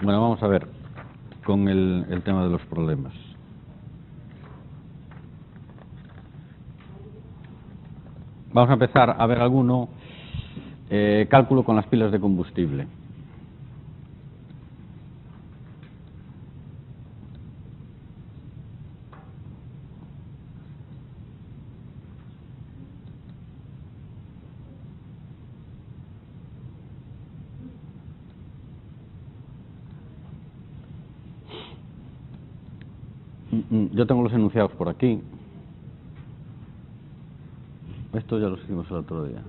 Bueno, vamos a ver con el tema de los problemas. Vamos a empezar a ver alguno, cálculo con las pilas de combustible. Yo tengo los enunciados por aquí. Esto ya lo hicimos el otro día.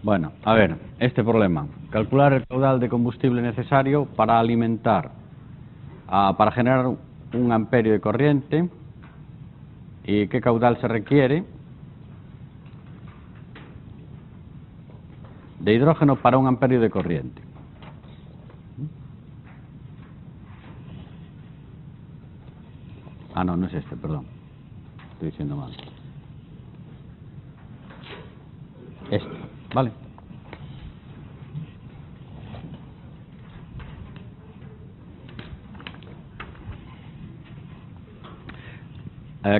Bueno, a ver, este problema. Calcular el caudal de combustible necesario para alimentar, para generar un amperio de corriente y qué caudal se requiere de hidrógeno para un amperio de corriente. Ah, no, no es este, perdón. Estoy diciendo mal. Este, ¿vale?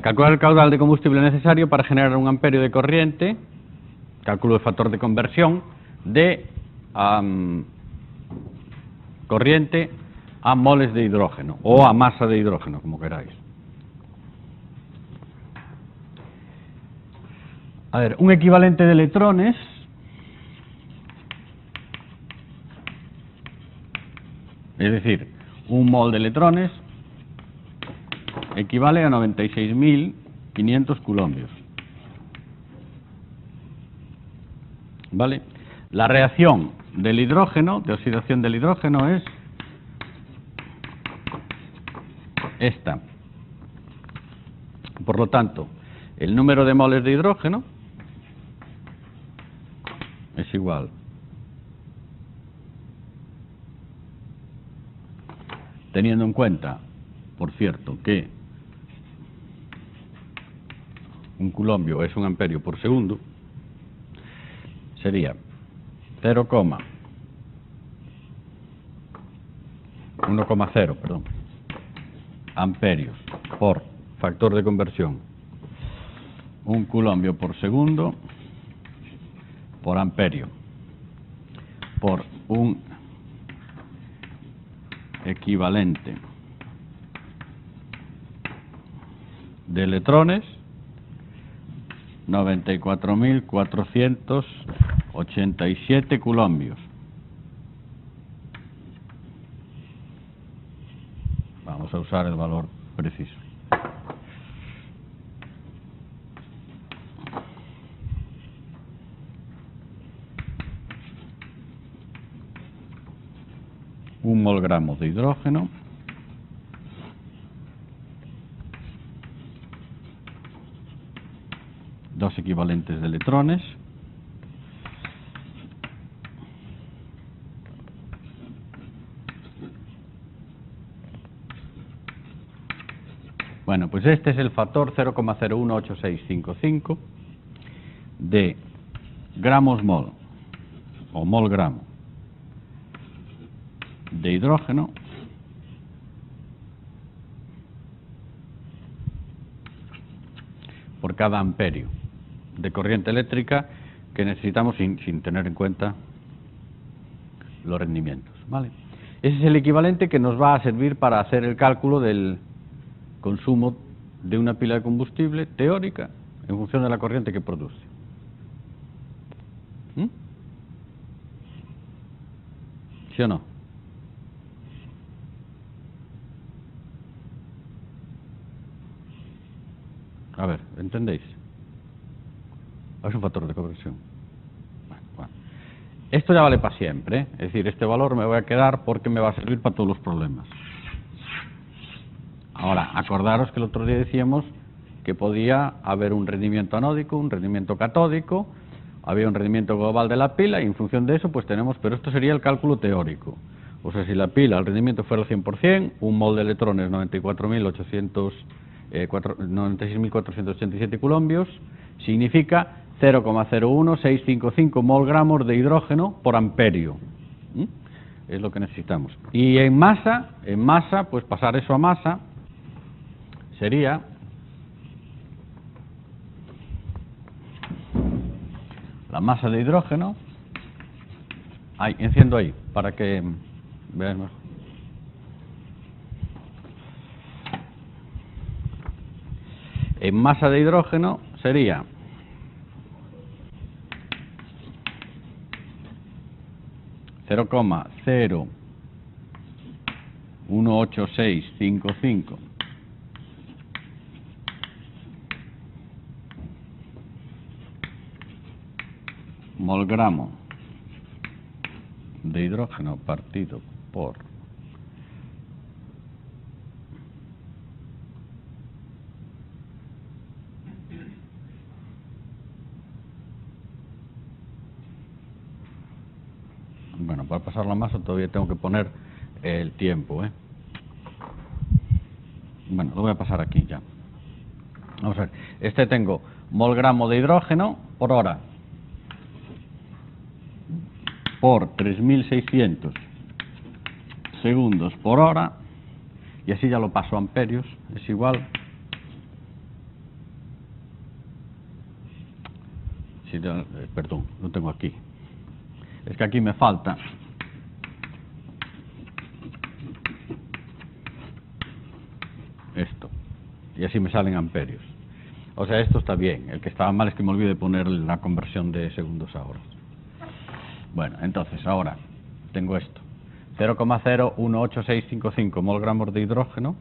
Calcular el caudal de combustible necesario para generar un amperio de corriente, cálculo el factor de conversión de corriente a moles de hidrógeno o a masa de hidrógeno, como queráis. A ver, un equivalente de electrones es decir, un mol de electrones equivale a 96.500 coulombios. ¿Vale? La reacción del hidrógeno, de oxidación del hidrógeno, es esta. Por lo tanto, el número de moles de hidrógeno es igual teniendo en cuenta, por cierto, que un coulombio es un amperio por segundo, sería 1,0 amperios por factor de conversión, un coulombio por segundo por amperio por un equivalente de electrones, 94.487 coulombios. Vamos a usar el valor preciso. Un molgramo de hidrógeno dos equivalentes de electrones bueno, pues este es el factor 0,018655 de gramos mol o mol gramo de hidrógeno por cada amperio de corriente eléctrica que necesitamos sin tener en cuenta los rendimientos, ¿vale? Ese es el equivalente que nos va a servir para hacer el cálculo del consumo de una pila de combustible teórica en función de la corriente que produce. ¿Sí o no? A ver, ¿entendéis? Es un factor de conversión. Bueno. Esto ya vale para siempre, ¿eh? Es decir, este valor me voy a quedar porque me va a servir para todos los problemas. Ahora, acordaros que el otro día decíamos que podía haber un rendimiento anódico, un rendimiento catódico, había un rendimiento global de la pila y en función de eso pues tenemos, pero esto sería el cálculo teórico. O sea, si la pila, el rendimiento fuera el 100%, un mol de electrones 94.800 96.487 coulombios, significa 0,01655 molgramos de hidrógeno por amperio. Es lo que necesitamos. Y en masa, pues pasar eso a masa sería la masa de hidrógeno. Ahí, enciendo ahí para que veáis mejor. En masa de hidrógeno sería 0,01865 molgramo de hidrógeno partido por bueno, para pasar la masa todavía tengo que poner el tiempo, Bueno, lo voy a pasar aquí ya. Vamos a ver, tengo molgramo de hidrógeno por hora por 3.600 segundos por hora, y así ya lo paso a amperios, es igual. Perdón, lo tengo aquí. Es que aquí me falta esto, y así me salen amperios. O sea, esto está bien. El que estaba mal es que me olvidé de poner la conversión de segundos a horas. Bueno, entonces ahora tengo esto: 0,018655 molgramos de hidrógeno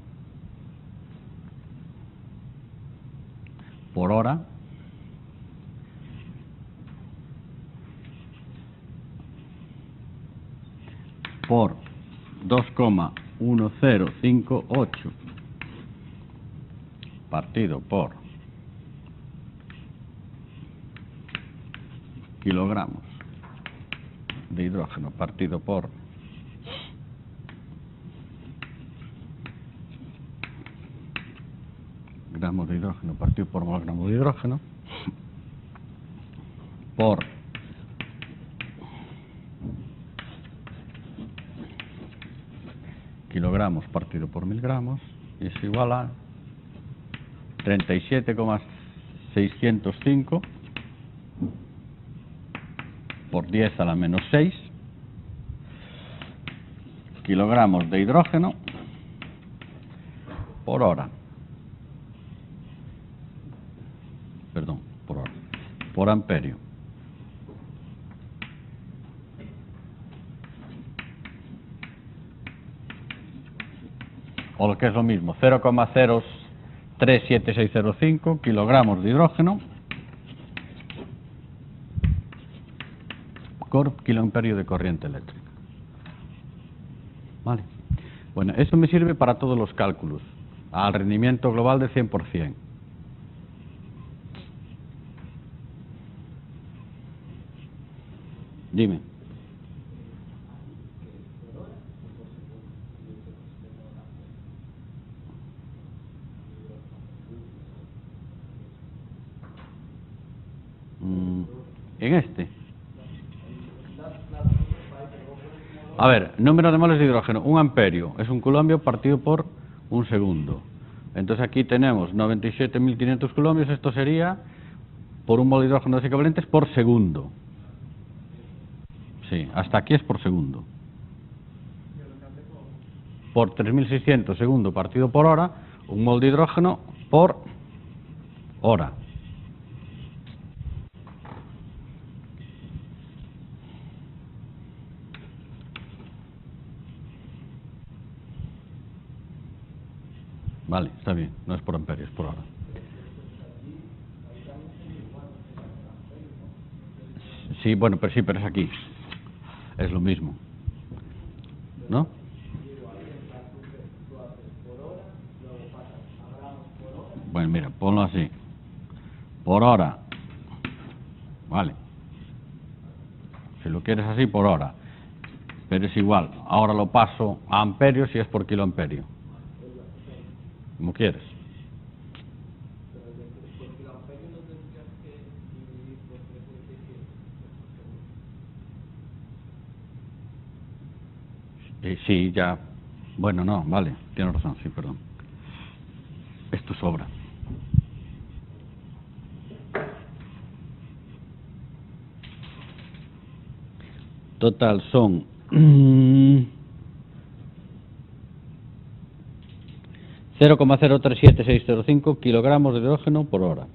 por hora por 2,1058 partido por kilogramos de hidrógeno partido por gramos de hidrógeno partido por molgramo de hidrógeno por kilogramos partido por miligramos, y es igual a 37,605 por 10 a la menos 6 kilogramos de hidrógeno por hora. Perdón, por hora. Por amperio. O lo que es lo mismo, 0,037605 kilogramos de hidrógeno por kiloamperio de corriente eléctrica. Vale. Bueno, eso me sirve para todos los cálculos, al rendimiento global de 100%. Dime. En este. A ver, número de moles de hidrógeno, 1 amperio, es un coulombio partido por un segundo. Entonces aquí tenemos 97.500 coulombios, esto sería por un mol de hidrógeno de equivalentes por segundo. Sí, hasta aquí es por segundo. Por 3.600 segundo partido por hora, un mol de hidrógeno por hora. Vale, está bien, no es por amperio, es por hora. Sí, bueno, pero es aquí. Es lo mismo, ¿no? Bueno, mira, ponlo así. Por hora. Vale. Si lo quieres así, por hora. Pero es igual. Ahora lo paso a amperios y es por kiloamperio. Como quieres. Sí, ya. Bueno, no, vale, tienes razón, sí, perdón. Esto sobra. Total son 0,037605 kilogramos de hidrógeno por hora.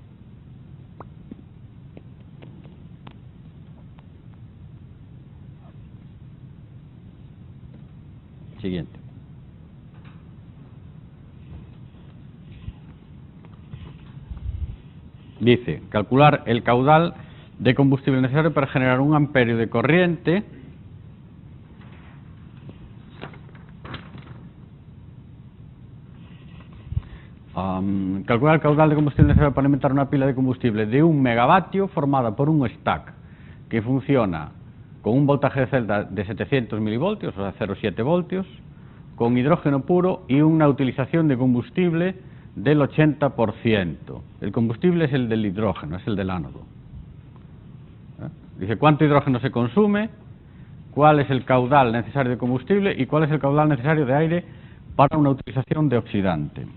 Siguiente. Dice, calcular el caudal de combustible necesario para generar 1 amperio de corriente calcular el caudal de combustible necesario para alimentar una pila de combustible de 1 megavatio formada por un stack que funciona con un voltaje de celda de 700 milivoltios, o sea, 0,7 voltios, con hidrógeno puro y una utilización de combustible del 80%. El combustible es el del hidrógeno, es el del ánodo. Dice cuánto hidrógeno se consume, cuál es el caudal necesario de combustible y cuál es el caudal necesario de aire para una utilización de oxidante.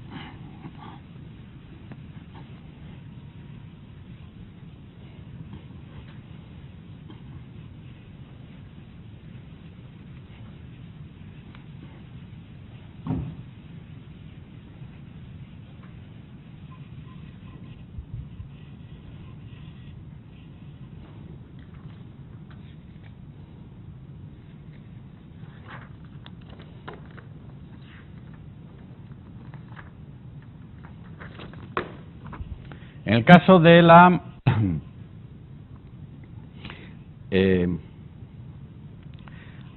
En el caso de la en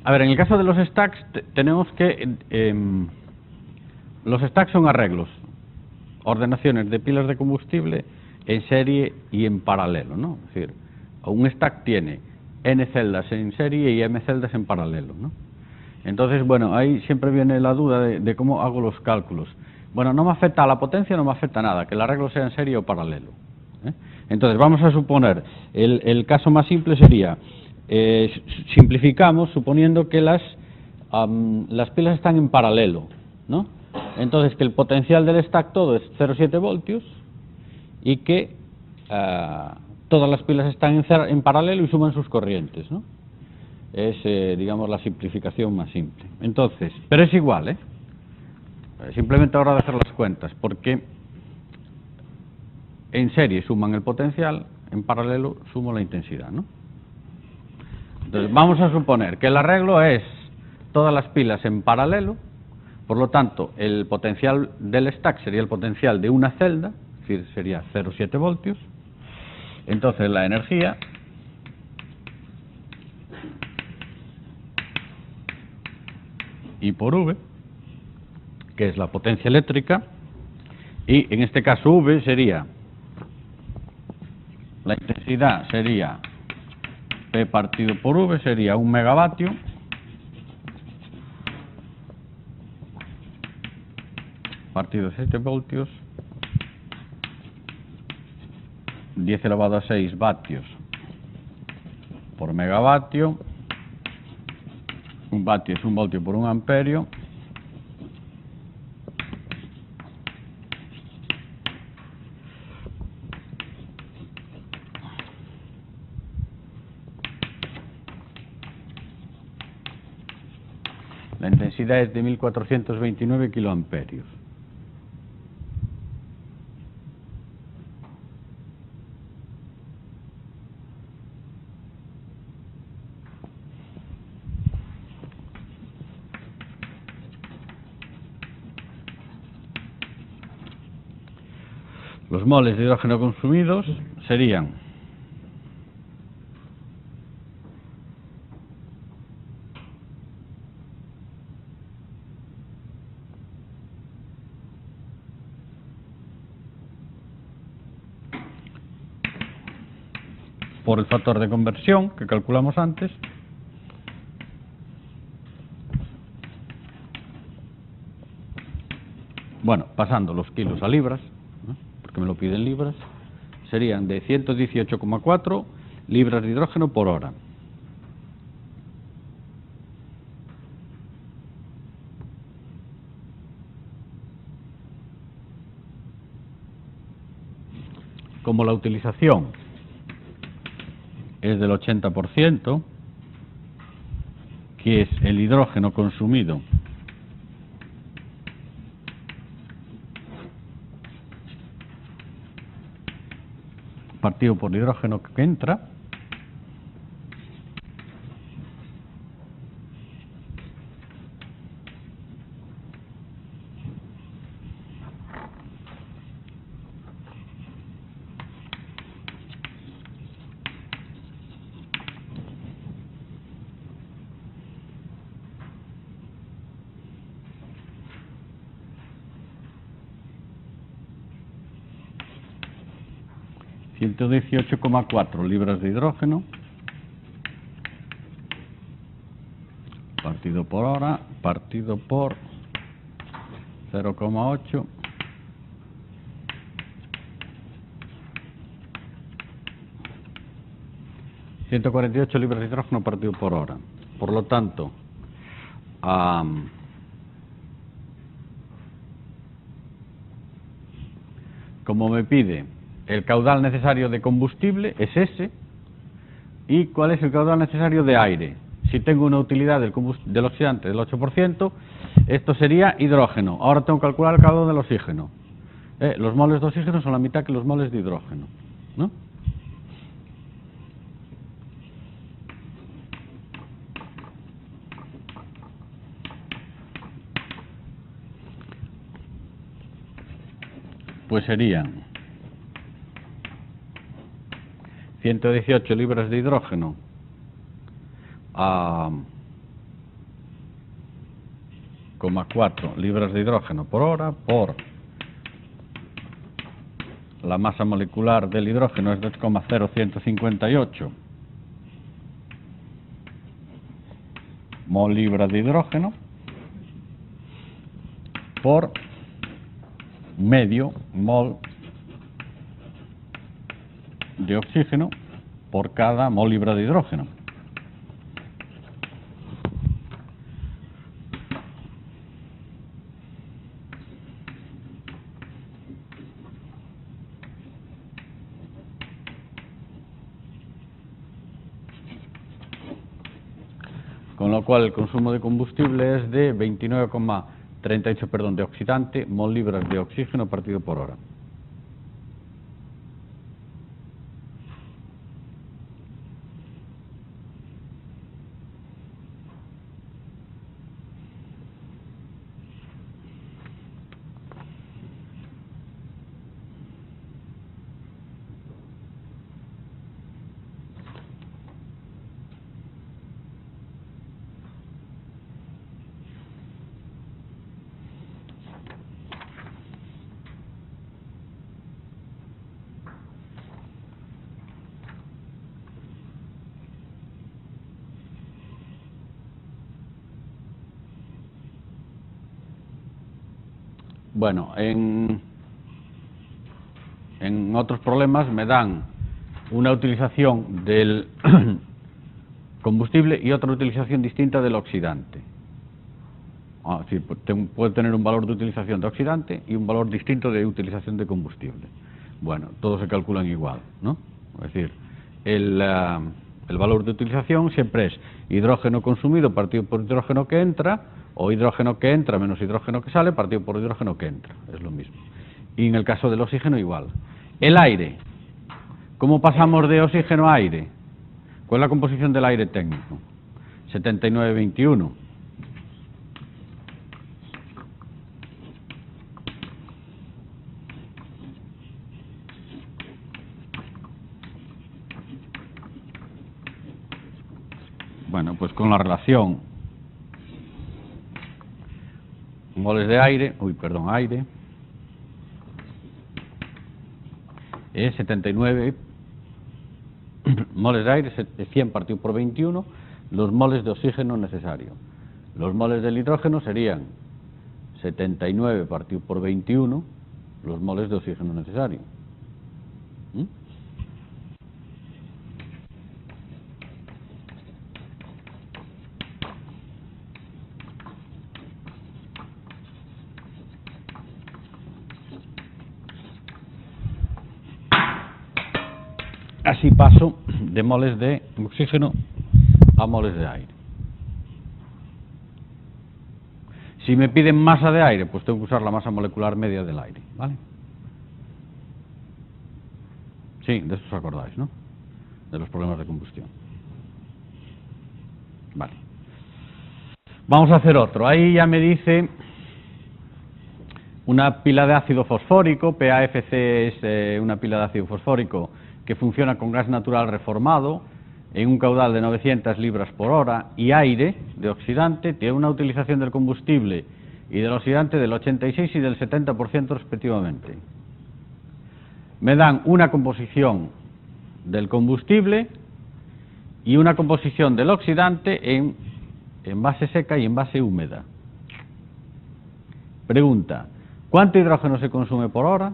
el caso de los stacks tenemos que los stacks son arreglos, ordenaciones de pilas de combustible en serie y en paralelo, ¿no? Es decir, un stack tiene n celdas en serie y m celdas en paralelo, ¿no? Entonces, bueno, ahí siempre viene la duda de cómo hago los cálculos. Bueno, no me afecta a la potencia, no me afecta a nada, que el arreglo sea en serie o paralelo. Entonces, vamos a suponer, el caso más simple sería, simplificamos suponiendo que las pilas están en paralelo, ¿no? Entonces, que el potencial del stack todo es 0,7 voltios y que todas las pilas están en paralelo y suman sus corrientes, ¿no? Es, digamos, la simplificación más simple. Entonces, pero es igual, ¿eh? Simplemente ahora de hacer las cuentas, porque en serie suman el potencial, en paralelo sumo la intensidad, ¿no? Entonces, vamos a suponer que el arreglo es todas las pilas en paralelo, por lo tanto, el potencial del stack sería el potencial de una celda, es decir, sería 0,7 voltios. Entonces, la energía I por V, que es la potencia eléctrica, y en este caso V sería, la intensidad sería P partido por V, sería 1 megavatio partido 7 voltios, 10 elevado a 6 vatios por megavatio. Un vatio es 1 voltio por 1 amperio. La intensidad es de 1429 kiloamperios. Los moles de hidrógeno consumidos serían por el factor de conversión que calculamos antes, bueno, pasando los kilos a libras, ¿no? Porque me lo piden libras, serían de 118,4 libras de hidrógeno por hora. como la utilización es del 80%, que es el hidrógeno consumido partido por el hidrógeno que entra, ...118,4 libras de hidrógeno partido por hora, partido por 0,8 148 libras de hidrógeno partido por hora. Por lo tanto, como me pide el caudal necesario de combustible es ese, ¿y cuál es el caudal necesario de aire? Si tengo una utilidad del oxidante del 8%, esto sería hidrógeno. Ahora tengo que calcular el caudal del oxígeno. Los moles de oxígeno son la mitad que los moles de hidrógeno, ¿no? Pues serían 118 libras de hidrógeno a 0,4 libras de hidrógeno por hora por la masa molecular del hidrógeno es 2,0158 mol libra de hidrógeno por medio mol de oxígeno por cada mol libra de hidrógeno. Con lo cual el consumo de combustible es de 29,38, perdón, de oxidante, mol libras de oxígeno partido por hora. Bueno, en otros problemas me dan una utilización del combustible y otra utilización distinta del oxidante. Sí, puede tener un valor de utilización de oxidante y un valor distinto de utilización de combustible. Bueno, todos se calculan igual, ¿no? Es decir, el valor de utilización siempre es hidrógeno consumido partido por hidrógeno que entra, o hidrógeno que entra menos hidrógeno que sale partido por hidrógeno que entra, es lo mismo. Y en el caso del oxígeno igual. El aire, ¿cómo pasamos de oxígeno a aire? ¿Cuál es la composición del aire técnico? 79-21. Bueno, pues con la relación moles de aire, aire, es 79 moles de aire, es 100 partido por 21, los moles de oxígeno necesarios. Los moles del hidrógeno serían 79 partido por 21, los moles de oxígeno necesarios. si paso de moles de oxígeno a moles de aire. Si me piden masa de aire, pues tengo que usar la masa molecular media del aire, ¿vale? Sí, de eso os acordáis, ¿no? De los problemas de combustión. Vale. Vamos a hacer otro. Ahí ya me dice una pila de ácido fosfórico, PAFC es una pila de ácido fosfórico que funciona con gas natural reformado en un caudal de 900 libras por hora y aire de oxidante, tiene una utilización del combustible y del oxidante del 86 y del 70% respectivamente. Me dan una composición del combustible y una composición del oxidante en base seca y en base húmeda. Pregunta: ¿cuánto hidrógeno se consume por hora?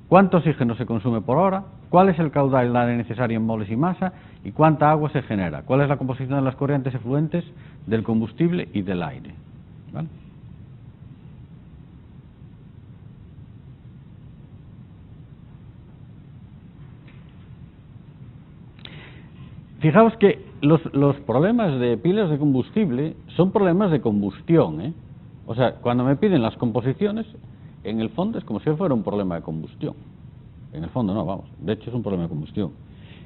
¿Cuánto oxígeno se consume por hora? ¿Cuál es el caudal de aire necesario en moles y masa? ¿Y cuánta agua se genera? ¿Cuál es la composición de las corrientes efluentes del combustible y del aire? ¿Vale? Fijaos que los problemas de pilas de combustible son problemas de combustión, ¿eh? O sea, cuando me piden las composiciones, en el fondo es como si fuera un problema de combustión. En el fondo no, vamos, de hecho es un problema de combustión.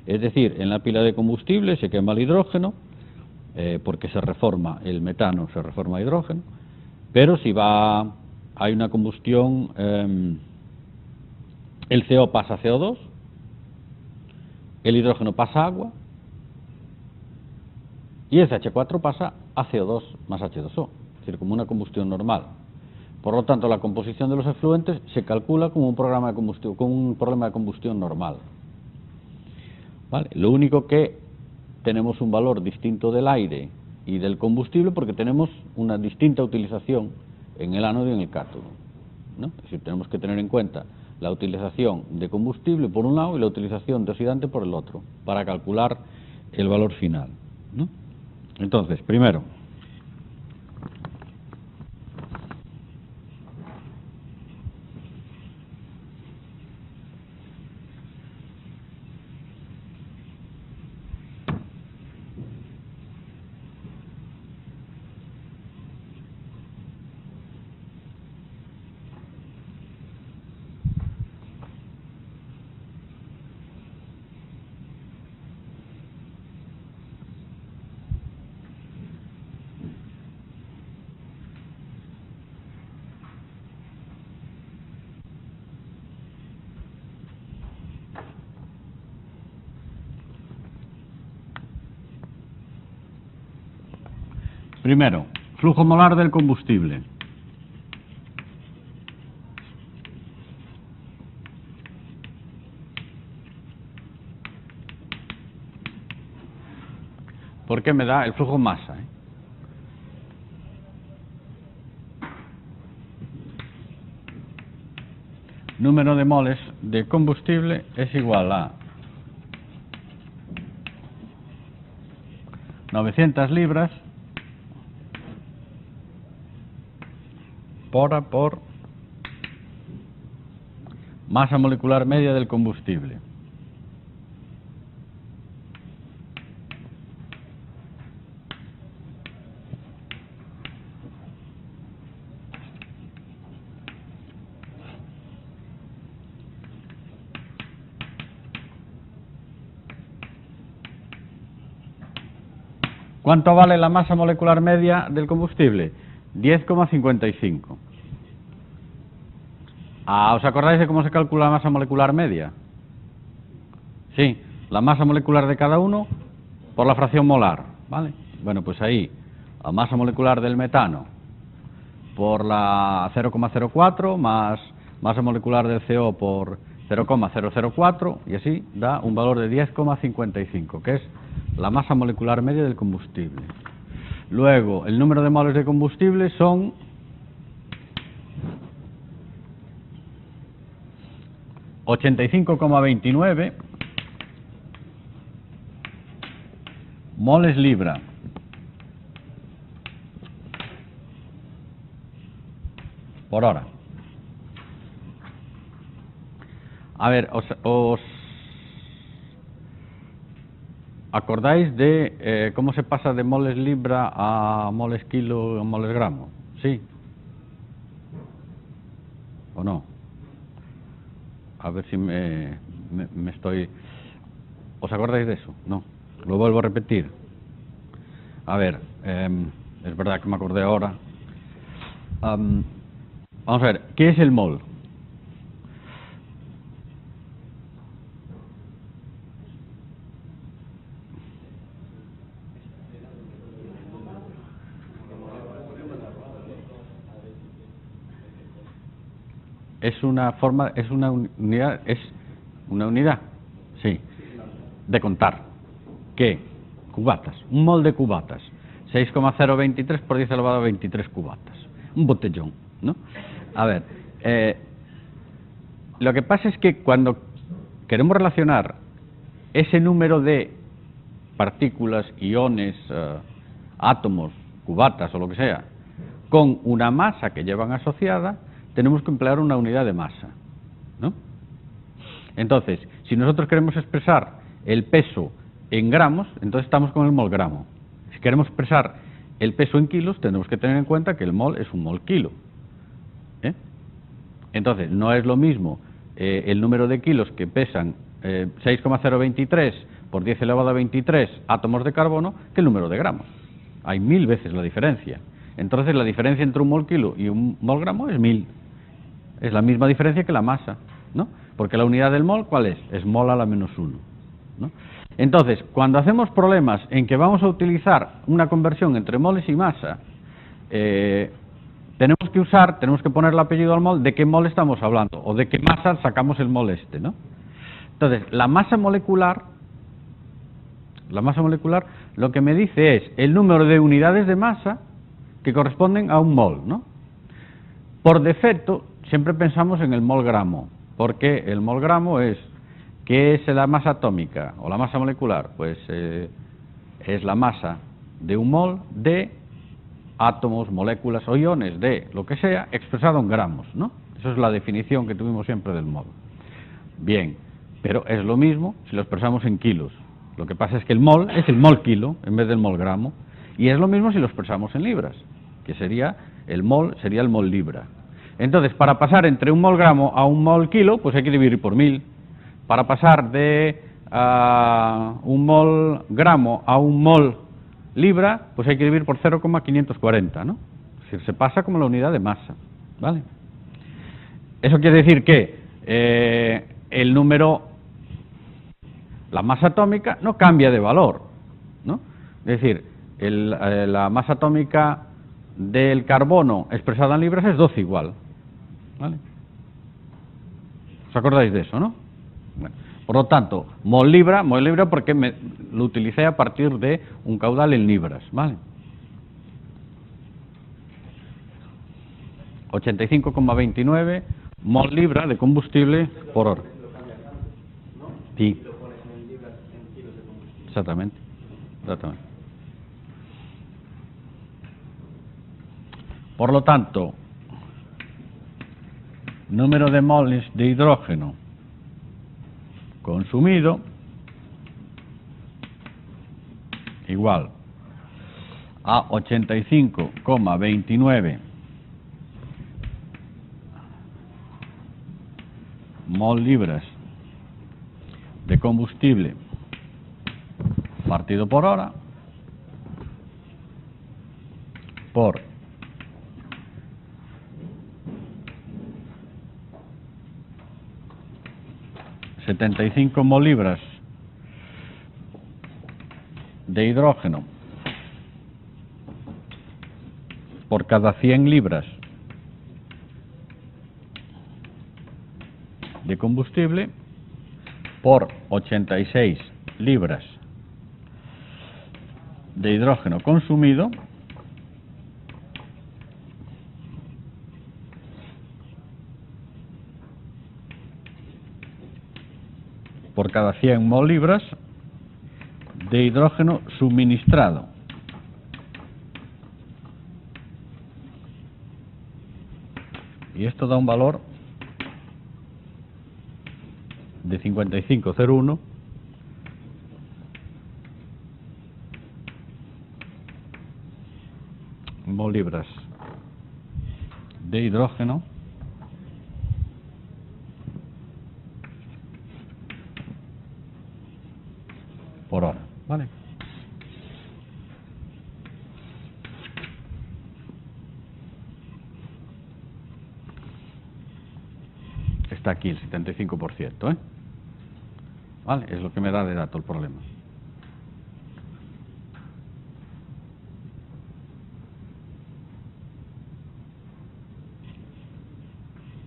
Es decir, en la pila de combustible se quema el hidrógeno, porque se reforma el metano, se reforma hidrógeno, pero si hay una combustión, el CO pasa a CO2, el hidrógeno pasa a agua, y el CH4 pasa a CO2 más H2O, es decir, como una combustión normal. Por lo tanto, la composición de los efluentes se calcula como un programa de combustión, como un problema de combustión normal. ¿Vale? Lo único que tenemos un valor distinto del aire y del combustible porque tenemos una distinta utilización en el ánodo y en el cátodo, ¿no? Es decir, tenemos que tener en cuenta la utilización de combustible por un lado y la utilización de oxidante por el otro, para calcular el valor final, ¿no? Entonces, primero, flujo molar del combustible. ¿Por qué me da el flujo masa? Número de moles de combustible es igual a 900 libras por masa molecular media del combustible. ¿Cuánto vale la masa molecular media del combustible? 10,55. ¿Os acordáis de cómo se calcula la masa molecular media? Sí, la masa molecular de cada uno por la fracción molar, ¿vale? Bueno, pues ahí, la masa molecular del metano por la 0,04 más masa molecular del CO por 0,004 y así da un valor de 10,55, que es la masa molecular media del combustible. Luego, el número de moles de combustible son 85,29 moles libra por hora. A ver, ¿Acordáis de cómo se pasa de moles libra a moles kilo a moles gramo? ¿Sí? ¿O no? A ver si me estoy... ¿Os acordáis de eso? No. Lo vuelvo a repetir. A ver, es verdad que me acordé ahora. Vamos a ver, ¿qué es el mol? Es una forma, es una unidad, sí, de contar. ¿Qué? Cubatas, un mol de cubatas, 6,023 por 10 elevado a 23 cubatas, un botellón, ¿no? A ver, lo que pasa es que cuando queremos relacionar ese número de partículas, iones, átomos, cubatas o lo que sea, con una masa que llevan asociada, tenemos que emplear una unidad de masa, ¿no? Entonces, si nosotros queremos expresar el peso en gramos, entonces estamos con el mol gramo. Si queremos expresar el peso en kilos, tenemos que tener en cuenta que el mol es un mol kilo. Entonces, no es lo mismo el número de kilos que pesan 6,023 por 10 elevado a 23 átomos de carbono que el número de gramos. Hay 1000 veces la diferencia. Entonces, la diferencia entre un mol kilo y un mol gramo es 1000. Es la misma diferencia que la masa, ¿no? Porque la unidad del mol, ¿cuál es? Es mol a la menos 1, ¿no? Entonces, cuando hacemos problemas en que vamos a utilizar una conversión entre moles y masa, tenemos que poner el apellido al mol de qué mol estamos hablando, o de qué masa sacamos el mol este, ¿no? Entonces, la masa molecular lo que me dice es el número de unidades de masa que corresponden a un mol, ¿no? Por defecto, siempre pensamos en el mol gramo, porque el mol gramo es, ¿qué es la masa atómica o la masa molecular? Pues es la masa de un mol de átomos, moléculas o iones de lo que sea, expresado en gramos, ¿no? Esa es la definición que tuvimos siempre del mol. Bien, pero es lo mismo si lo expresamos en kilos. Lo que pasa es que el mol es el mol kilo en vez del mol gramo, y es lo mismo si lo expresamos en libras, que sería el mol libra. Entonces, para pasar entre un mol gramo a un mol kilo, pues hay que dividir por 1000. Para pasar de un mol gramo a un mol libra, pues hay que dividir por 0,540, ¿no? Es decir, se pasa como la unidad de masa, ¿vale? Eso quiere decir que el número, la masa atómica, no cambia de valor, ¿no? Es decir, la masa atómica del carbono expresada en libras es 12 igual, ¿vale? ¿Os acordáis de eso, no? Bueno, por lo tanto, mol libra porque lo utilicé a partir de un caudal en libras, ¿vale? 85,29 mol libra de combustible por hora. Sí. Exactamente. Por lo tanto, número de moles de hidrógeno consumido igual a 85,29 mol libras de combustible partido por hora por 75 mol libras de hidrógeno por cada 100 libras de combustible por 86 libras de hidrógeno consumido por cada 100 mol libras de hidrógeno suministrado. Y esto da un valor de 55,01 molibras de hidrógeno por hora, ¿vale? Está aquí el 75%, ¿eh? ¿Vale? Es lo que me da de dato el problema.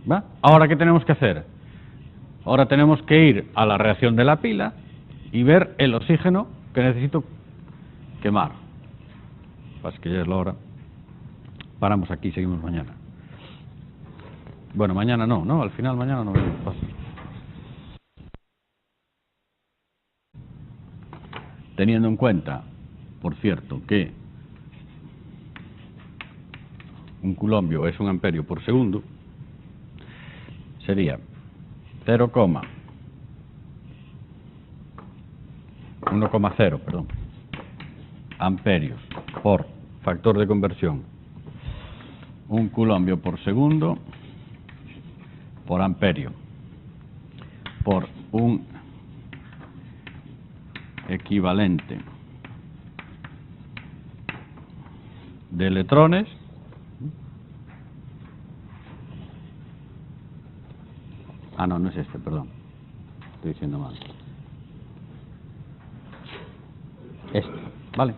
¿Va? Ahora, ¿qué tenemos que hacer? Ahora tenemos que ir a la reacción de la pila y ver el oxígeno que necesito quemar. Pues que ya es la hora. Paramos aquí y seguimos mañana. Bueno, mañana no, al final mañana no pasa. Teniendo en cuenta, por cierto, que un coulombio es un amperio por segundo, sería 1,0 amperios por factor de conversión, un coulombio por segundo por amperio por un equivalente de electrones no es este, perdón, estoy diciendo mal, este, ¿vale?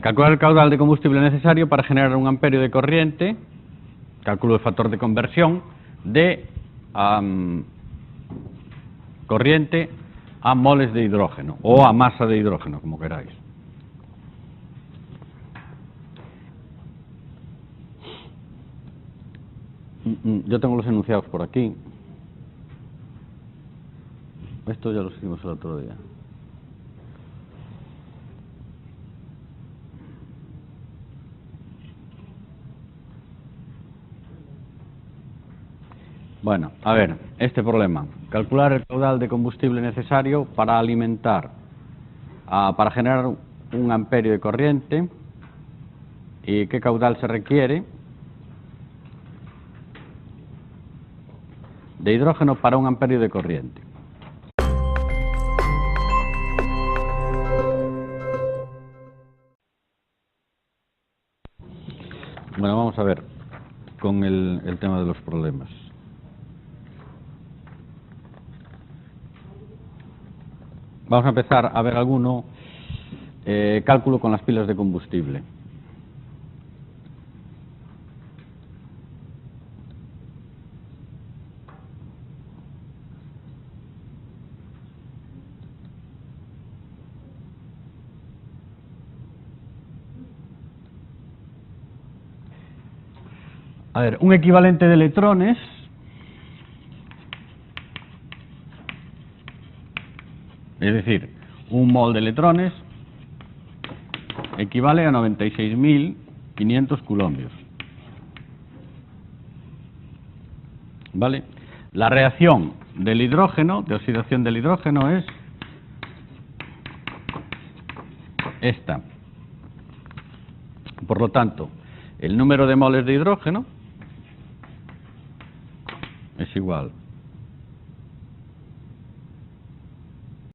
Calcular el caudal de combustible necesario para generar un amperio de corriente, cálculo el factor de conversión de corriente a moles de hidrógeno o a masa de hidrógeno, como queráis. Yo tengo los enunciados por aquí. Esto ya lo hicimos el otro día. Bueno, a ver, este problema. Calcular el caudal de combustible necesario para alimentar, para generar un amperio de corriente y qué caudal se requiere de hidrógeno para un amperio de corriente. Bueno, vamos a ver con el tema de los problemas. Vamos a empezar a ver alguno, cálculo con las pilas de combustible. A ver, un equivalente de electrones es decir, un mol de electrones equivale a 96.500 coulombios. ¿Vale? La reacción del hidrógeno, de oxidación del hidrógeno, es esta. Por lo tanto, el número de moles de hidrógeno es igual